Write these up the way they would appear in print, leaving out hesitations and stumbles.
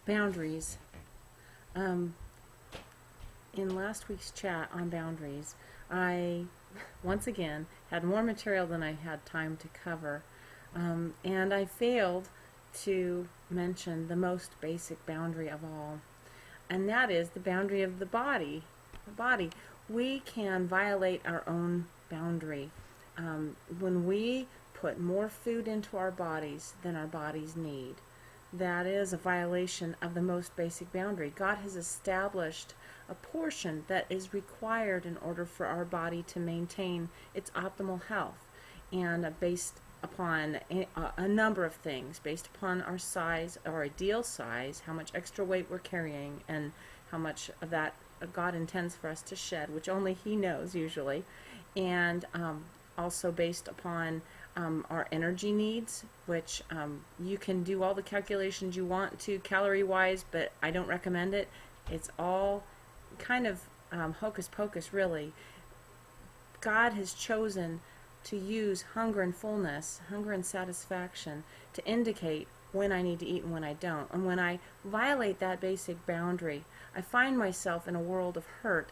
Boundaries. Um, in last week's chat on boundaries, I once again had more material than I had time to cover, and I failed to mention the most basic boundary of all, and that is the boundary of the body. The body. We can violate our own boundary when we put more food into our bodies than our bodies need. That is a violation of the most basic boundary. God has established a portion that is required in order for our body to maintain its optimal health, and based upon a number of things, based upon our size, our ideal size, how much extra weight we're carrying, and how much of that God intends for us to shed, which only He knows usually, and also based upon our energy needs, which you can do all the calculations you want to calorie-wise, but I don't recommend it. It's all kind of hocus pocus, really. God has chosen to use hunger and fullness, hunger and satisfaction, to indicate when I need to eat and when I don't. And when I violate that basic boundary, I find myself in a world of hurt,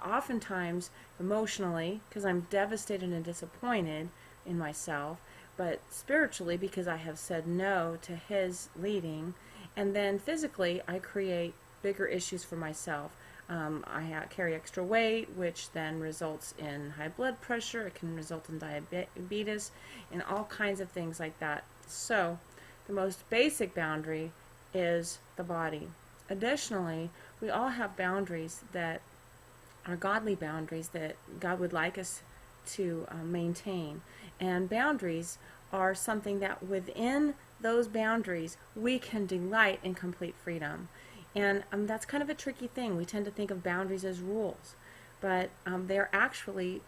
oftentimes emotionally, because I'm devastated and disappointed in myself, but spiritually because I have said no to His leading, and then physically I create bigger issues for myself. I carry extra weight, which then results in high blood pressure. It can result in diabetes and all kinds of things like that. So the most basic boundary is the body. Additionally, we all have boundaries that are godly boundaries that God would like us to maintain. And boundaries are something that within those boundaries we can delight in complete freedom. And that's kind of a tricky thing. We tend to think of boundaries as rules, but they're actually,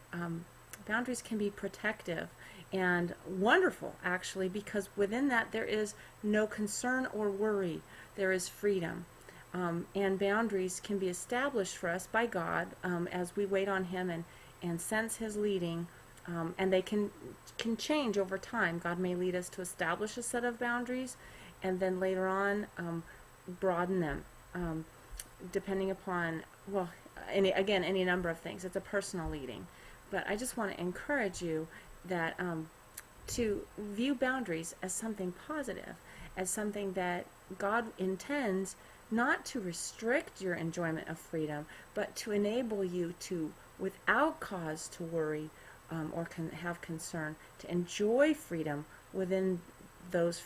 boundaries can be protective and wonderful, actually, because within that there is no concern or worry. There is freedom. And boundaries can be established for us by God as we wait on Him and sense His leading, and they can change over time. God may lead us to establish a set of boundaries and then later on broaden them, depending upon, well, any number of things. It's a personal leading. But I just want to encourage you that to view boundaries as something positive, as something that God intends not to restrict your enjoyment of freedom, but to enable you to, without cause to worry or have concern, to enjoy freedom within those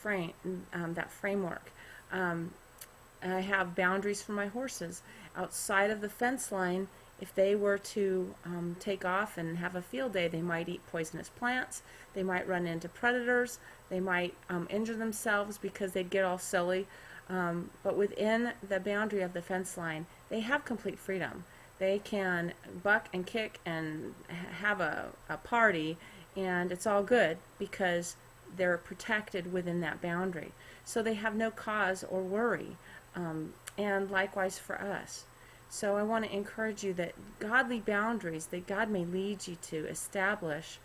that framework. I have boundaries for my horses. Outside of the fence line, if they were to take off and have a field day, they might eat poisonous plants, they might run into predators, they might injure themselves because they'd get all silly. But within the boundary of the fence line, they have complete freedom. They can buck and kick and have a party, and it's all good because they're protected within that boundary. So they have no cause or worry, and likewise for us. So I want to encourage you that godly boundaries that God may lead you to establish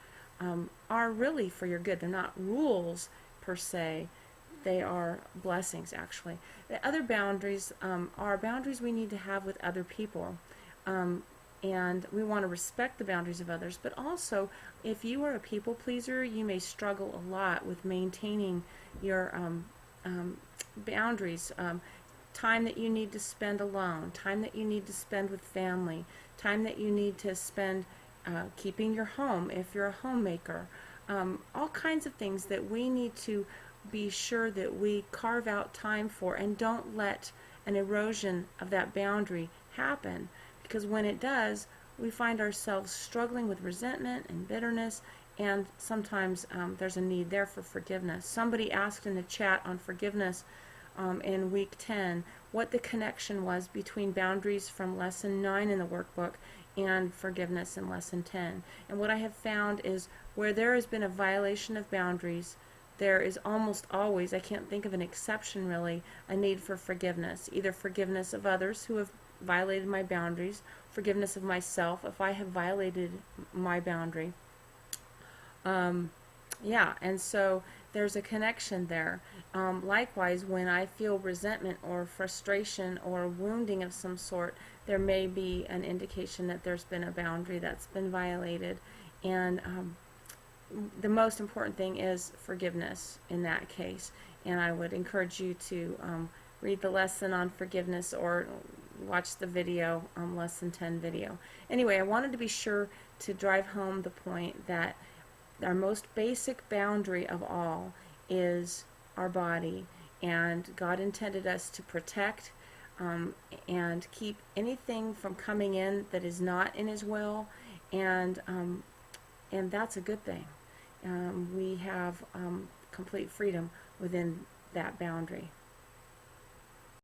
are really for your good. They're not rules per se. They are blessings, actually. The other boundaries are boundaries we need to have with other people. And we want to respect the boundaries of others. But also, if you are a people pleaser, you may struggle a lot with maintaining your boundaries. Time that you need to spend alone, time that you need to spend with family, time that you need to spend keeping your home if you're a homemaker. All kinds of things that we need to be sure that we carve out time for and don't let an erosion of that boundary happen, because when it does, we find ourselves struggling with resentment and bitterness, and sometimes there's a need there for forgiveness. Somebody asked in the chat on forgiveness in week 10 what the connection was between boundaries from lesson 9 in the workbook and forgiveness in lesson 10. And what I have found is where there has been a violation of boundaries, there is almost always, I can't think of an exception really, a need for forgiveness. Either forgiveness of others who have violated my boundaries, forgiveness of myself if I have violated my boundary. And so there's a connection there. Likewise, when I feel resentment or frustration or wounding of some sort, there may be an indication that there's been a boundary that's been violated. And the most important thing is forgiveness in that case. And I would encourage you to read the lesson on forgiveness or watch the video, lesson 10 video. Anyway, I wanted to be sure to drive home the point that our most basic boundary of all is our body, and God intended us to protect and keep anything from coming in that is not in His will, and that's a good thing. We have complete freedom within that boundary.